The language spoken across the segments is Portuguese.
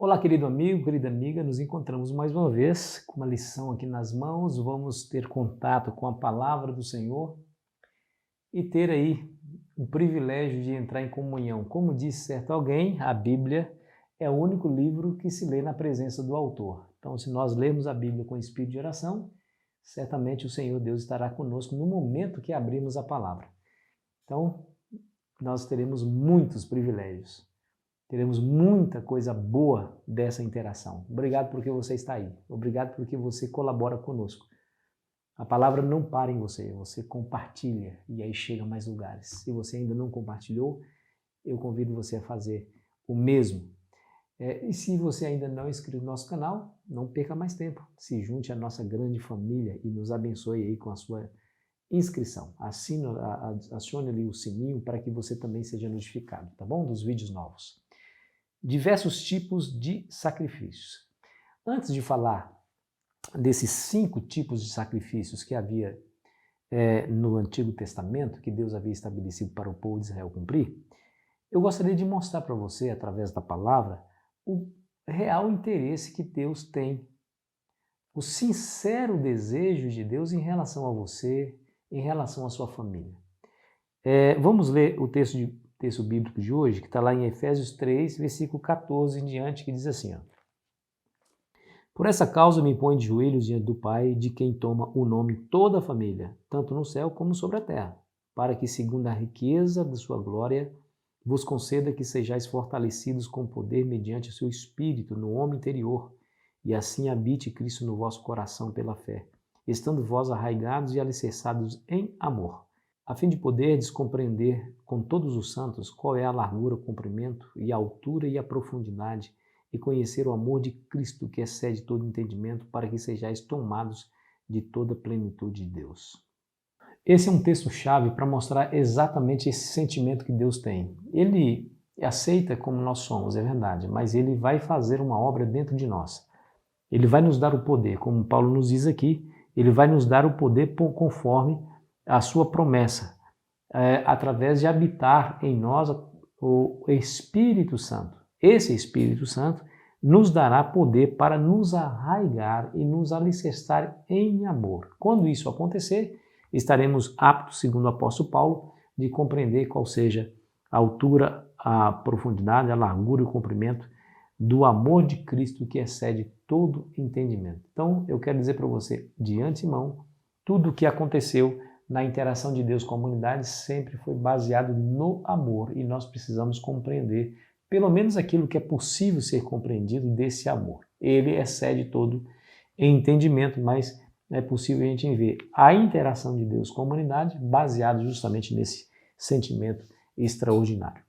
Olá, querido amigo, querida amiga, nos encontramos mais uma vez com uma lição aqui nas mãos. Vamos ter contato com a palavra do Senhor e ter aí o privilégio de entrar em comunhão. Como disse certo alguém, a Bíblia é o único livro que se lê na presença do autor. Então, se nós lermos a Bíblia com espírito de oração, certamente o Senhor Deus estará conosco no momento que abrirmos a palavra. Então, nós teremos muitos privilégios. Teremos muita coisa boa dessa interação. Obrigado porque você está aí. Obrigado porque você colabora conosco. A palavra não para em você, você compartilha e aí chega a mais lugares. Se você ainda não compartilhou, eu convido você a fazer o mesmo. E se você ainda não é inscrito no nosso canal, não perca mais tempo. Se junte à nossa grande família e nos abençoe aí com a sua inscrição. Acione ali o sininho para que você também seja notificado, tá bom? Dos vídeos novos. Diversos tipos de sacrifícios. Antes de falar desses 5 tipos de sacrifícios que havia no Antigo Testamento, que Deus havia estabelecido para o povo de Israel cumprir, eu gostaria de mostrar para você, através da palavra, o real interesse que Deus tem, o sincero desejo de Deus em relação a você, em relação à sua família. Vamos ler o texto bíblico de hoje, que está lá em Efésios 3, versículo 14 em diante, que diz assim, ó: Por essa causa me põe de joelhos diante do Pai, de quem toma o nome toda a família, tanto no céu como sobre a terra, para que, segundo a riqueza de sua glória, vos conceda que sejais fortalecidos com poder mediante o seu Espírito no homem interior, e assim habite Cristo no vosso coração pela fé, estando vós arraigados e alicerçados em amor, a fim de poderdes compreender com todos os santos qual é a largura, o comprimento e a altura e a profundidade, e conhecer o amor de Cristo que excede todo entendimento, para que sejais tomados de toda a plenitude de Deus. Esse é um texto-chave para mostrar exatamente esse sentimento que Deus tem. Ele aceita como nós somos, é verdade, mas Ele vai fazer uma obra dentro de nós. Ele vai nos dar o poder, como Paulo nos diz aqui, Ele vai nos dar o poder conforme a sua promessa, através de habitar em nós o Espírito Santo. Esse Espírito Santo nos dará poder para nos arraigar e nos alicerçar em amor. Quando isso acontecer, estaremos aptos, segundo o apóstolo Paulo, de compreender qual seja a altura, a profundidade, a largura e o comprimento do amor de Cristo que excede todo entendimento. Então, eu quero dizer para você, de antemão, tudo o que aconteceu na interação de Deus com a humanidade sempre foi baseado no amor, e nós precisamos compreender pelo menos aquilo que é possível ser compreendido desse amor. Ele excede todo entendimento, mas é possível a gente ver a interação de Deus com a humanidade baseado justamente nesse sentimento extraordinário.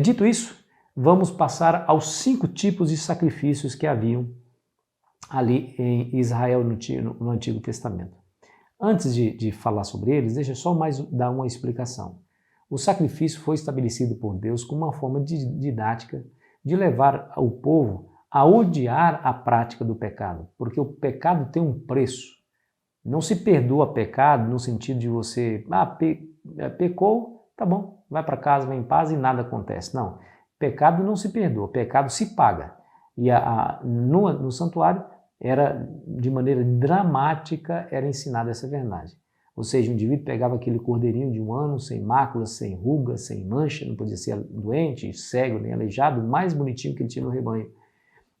Dito isso, vamos passar aos 5 tipos de sacrifícios que haviam ali em Israel no Antigo Testamento. Antes de falar sobre eles, deixa só mais dar uma explicação. O sacrifício foi estabelecido por Deus como uma forma didática de levar o povo a odiar a prática do pecado, porque o pecado tem um preço. Não se perdoa pecado no sentido de você, pecou, tá bom, vai para casa, vai em paz e nada acontece. Não, pecado não se perdoa, pecado se paga. E no santuário, de maneira dramática, era ensinada essa verdade. Ou seja, o indivíduo pegava aquele cordeirinho de 1 ano, sem máculas, sem rugas, sem mancha, não podia ser doente, cego, nem aleijado, o mais bonitinho que ele tinha no rebanho.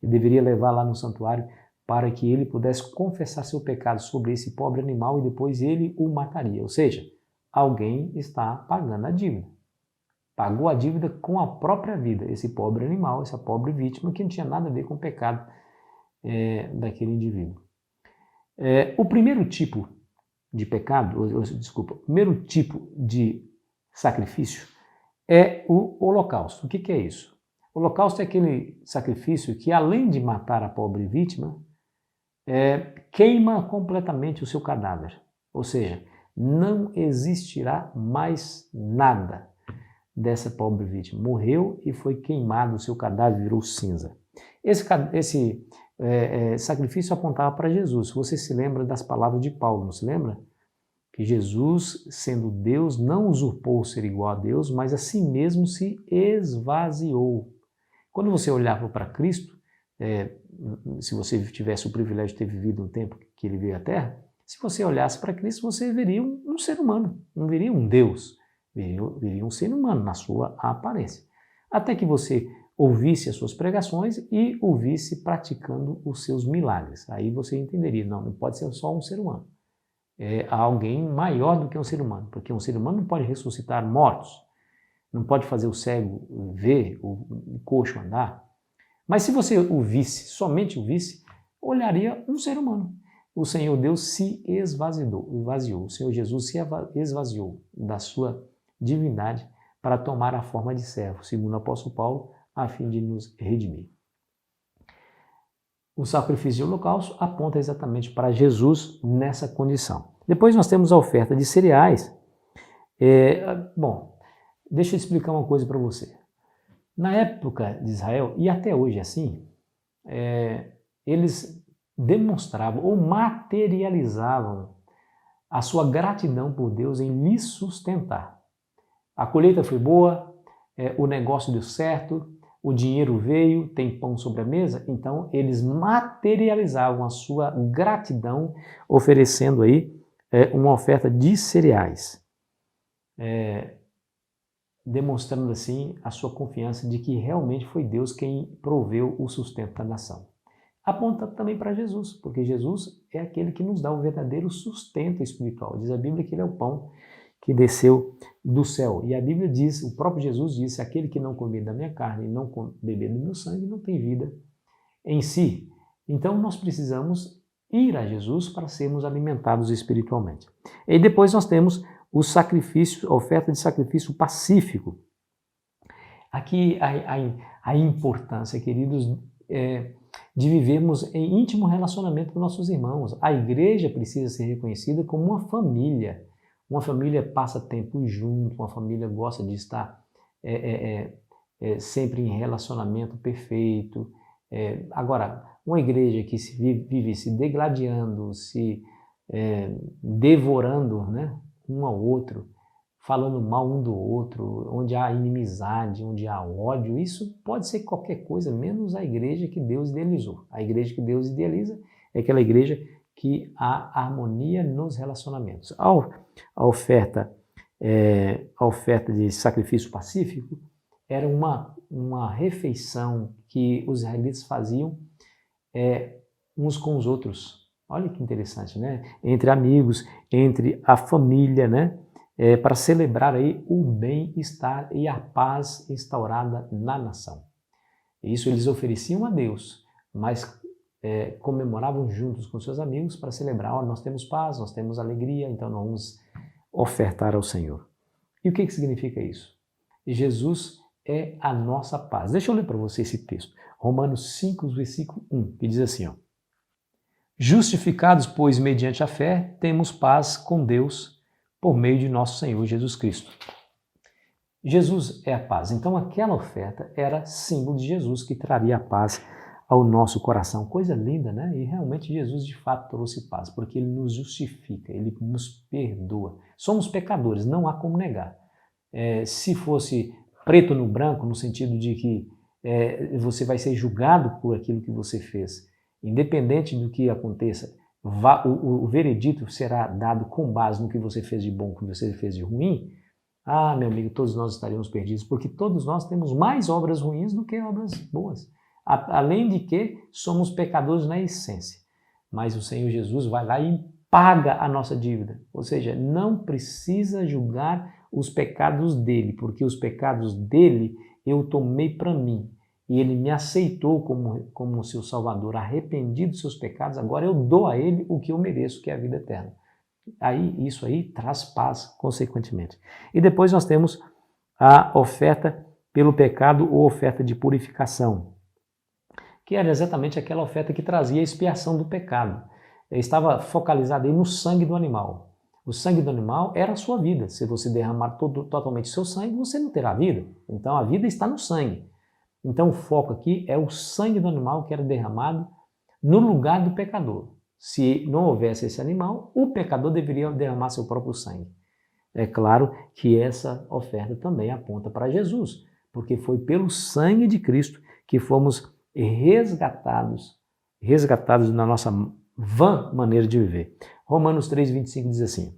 Ele deveria levar lá no santuário para que ele pudesse confessar seu pecado sobre esse pobre animal e depois ele o mataria. Ou seja, alguém está pagando a dívida. Pagou a dívida com a própria vida, esse pobre animal, essa pobre vítima que não tinha nada a ver com o pecado daquele indivíduo. O primeiro tipo de pecado, o primeiro tipo de sacrifício é o holocausto. O que é isso? O holocausto é aquele sacrifício que, além de matar a pobre vítima, queima completamente o seu cadáver. Ou seja, não existirá mais nada dessa pobre vítima. Morreu e foi queimado, o seu cadáver virou cinza. Esse sacrifício apontava para Jesus. Você se lembra das palavras de Paulo, não se lembra? Que Jesus, sendo Deus, não usurpou ser igual a Deus, mas a si mesmo se esvaziou. Quando você olhava para Cristo, se você tivesse o privilégio de ter vivido um tempo que ele veio à Terra, se você olhasse para Cristo, você veria um ser humano, não veria um Deus, veria um ser humano na sua aparência. Até que você ouvisse as suas pregações e o visse praticando os seus milagres. Aí você entenderia, não pode ser só um ser humano. É alguém maior do que um ser humano, porque um ser humano não pode ressuscitar mortos, não pode fazer o cego ver, o coxo andar. Mas se você o visse, somente o visse, olharia um ser humano. O Senhor Deus se esvaziou. O Senhor Jesus se esvaziou da sua divindade para tomar a forma de servo, segundo o apóstolo Paulo, a fim de nos redimir. O sacrifício de holocausto aponta exatamente para Jesus nessa condição. Depois nós temos a oferta de cereais. Bom, deixa eu explicar uma coisa para você. Na época de Israel, e até hoje assim, eles demonstravam ou materializavam a sua gratidão por Deus em lhe sustentar. A colheita foi boa, o negócio deu certo, o dinheiro veio, tem pão sobre a mesa, então eles materializavam a sua gratidão oferecendo aí uma oferta de cereais, demonstrando assim a sua confiança de que realmente foi Deus quem proveu o sustento da nação. Aponta também para Jesus, porque Jesus é aquele que nos dá o verdadeiro sustento espiritual. Diz a Bíblia que ele é o pão que desceu do céu. E a Bíblia diz, o próprio Jesus disse, aquele que não comer da minha carne e não beber do meu sangue não tem vida em si. Então nós precisamos ir a Jesus para sermos alimentados espiritualmente. E depois nós temos o sacrifício, a oferta de sacrifício pacífico. Aqui a importância, queridos, de vivermos em íntimo relacionamento com nossos irmãos. A igreja precisa ser reconhecida como uma família. Uma família passa tempo junto, uma família gosta de estar sempre em relacionamento perfeito. Agora, uma igreja que vive se degladiando, se devorando, né, um ao outro, falando mal um do outro, onde há inimizade, onde há ódio, isso pode ser qualquer coisa, menos a igreja que Deus idealizou. A igreja que Deus idealiza é aquela igreja que há harmonia nos relacionamentos. A oferta de sacrifício pacífico era uma refeição que os israelitas faziam uns com os outros. Olha que interessante, né? Entre amigos, entre a família, né? Para celebrar aí o bem-estar e a paz instaurada na nação. Isso eles ofereciam a Deus, mas comemoravam juntos com seus amigos para celebrar, nós temos paz, nós temos alegria, então nós vamos ofertar ao Senhor. E o que significa isso? Jesus é a nossa paz. Deixa eu ler para você esse texto. Romanos 5, versículo 1, que diz assim, ó: justificados, pois, mediante a fé, temos paz com Deus por meio de nosso Senhor Jesus Cristo. Jesus é a paz. Então aquela oferta era símbolo de Jesus que traria a paz ao nosso coração. Coisa linda, né? E realmente Jesus de fato trouxe paz, porque ele nos justifica, ele nos perdoa. Somos pecadores, não há como negar. Se fosse preto no branco, no sentido de que você vai ser julgado por aquilo que você fez, independente do que aconteça, o veredito será dado com base no que você fez de bom, no que você fez de ruim. Ah, meu amigo, todos nós estaríamos perdidos, porque todos nós temos mais obras ruins do que obras boas. Além de que somos pecadores na essência. Mas o Senhor Jesus vai lá e paga a nossa dívida. Ou seja, não precisa julgar os pecados dele, porque os pecados dele eu tomei para mim. E ele me aceitou como seu Salvador, arrependido dos seus pecados, agora eu dou a ele o que eu mereço, que é a vida eterna. Isso aí traz paz, consequentemente. E depois nós temos a oferta pelo pecado ou oferta de purificação, que era exatamente aquela oferta que trazia a expiação do pecado. Estava focalizada aí no sangue do animal. O sangue do animal era a sua vida. Se você derramar totalmente o seu sangue, você não terá vida. Então a vida está no sangue. Então o foco aqui é o sangue do animal que era derramado no lugar do pecador. Se não houvesse esse animal, o pecador deveria derramar seu próprio sangue. É claro que essa oferta também aponta para Jesus, porque foi pelo sangue de Cristo que fomos resgatados na nossa vã maneira de viver. Romanos 3,25 diz assim: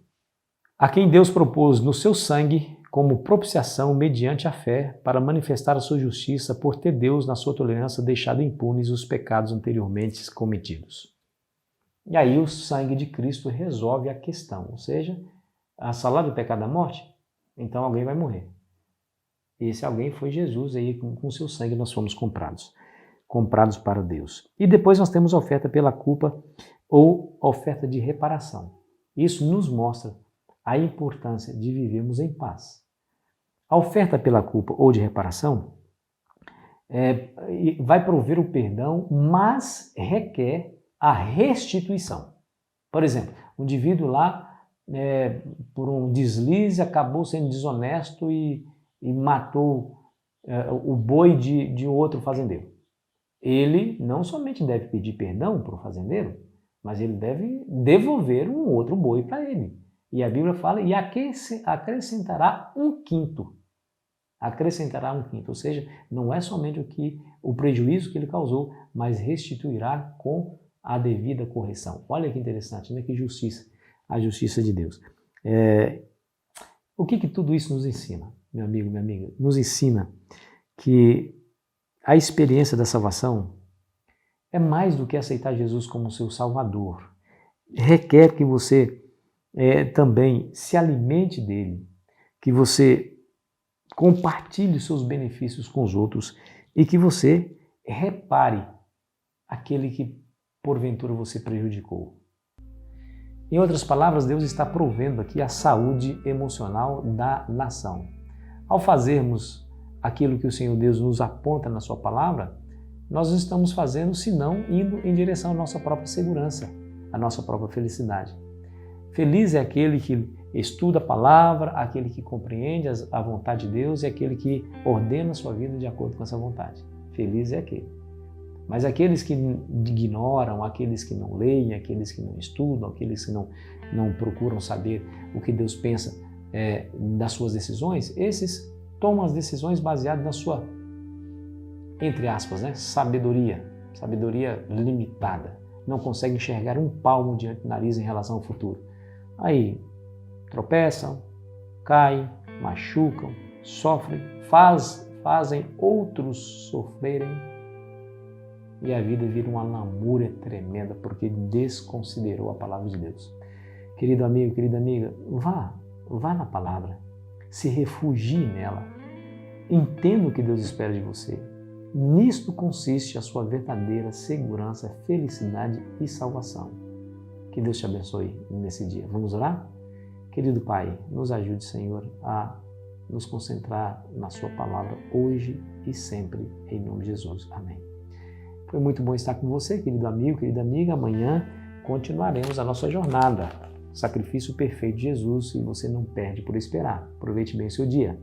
a quem Deus propôs no seu sangue como propiciação mediante a fé para manifestar a sua justiça por ter Deus, na sua tolerância, deixado impunes os pecados anteriormente cometidos. E aí o sangue de Cristo resolve a questão, ou seja, a salário do pecado é a morte, então alguém vai morrer. E esse alguém foi Jesus, aí com seu sangue nós fomos comprados para Deus. E depois nós temos a oferta pela culpa ou oferta de reparação. Isso nos mostra a importância de vivermos em paz. A oferta pela culpa ou de reparação vai prover o perdão, mas requer a restituição. Por exemplo, um indivíduo lá, por um deslize, acabou sendo desonesto e matou o boi de outro fazendeiro. Ele não somente deve pedir perdão para o fazendeiro, mas ele deve devolver um outro boi para ele. E a Bíblia fala, e acrescentará um quinto. Acrescentará um quinto, ou seja, não é somente o prejuízo que ele causou, mas restituirá com a devida correção. Olha que interessante, né? Que justiça, a justiça de Deus. O que tudo isso nos ensina, meu amigo, minha amiga? Nos ensina que a experiência da salvação é mais do que aceitar Jesus como seu Salvador. Requer que você também se alimente dele, que você compartilhe os seus benefícios com os outros e que você repare aquele que porventura você prejudicou. Em outras palavras, Deus está provendo aqui a saúde emocional da nação. Ao fazermos aquilo que o Senhor Deus nos aponta na sua palavra, nós estamos fazendo, senão indo em direção à nossa própria segurança, à nossa própria felicidade. Feliz é aquele que estuda a palavra, aquele que compreende a vontade de Deus e aquele que ordena a sua vida de acordo com essa vontade. Feliz é aquele. Mas aqueles que ignoram, aqueles que não leem, aqueles que não estudam, aqueles que não procuram saber o que Deus pensa das suas decisões, esses tomam as decisões baseadas na sua, entre aspas, sabedoria limitada. Não conseguem enxergar um palmo diante do nariz em relação ao futuro. Aí tropeçam, caem, machucam, sofrem, fazem outros sofrerem e a vida vira uma lamúria tremenda porque desconsiderou a palavra de Deus. Querido amigo, querida amiga, vá na palavra, se refugie nela, entenda o que Deus espera de você. Nisto consiste a sua verdadeira segurança, felicidade e salvação. Que Deus te abençoe nesse dia. Vamos orar? Querido Pai, nos ajude, Senhor, a nos concentrar na sua palavra hoje e sempre, em nome de Jesus. Amém. Foi muito bom estar com você, querido amigo, querida amiga. Amanhã continuaremos a nossa jornada. Sacrifício perfeito de Jesus, e você não perde por esperar. Aproveite bem o seu dia.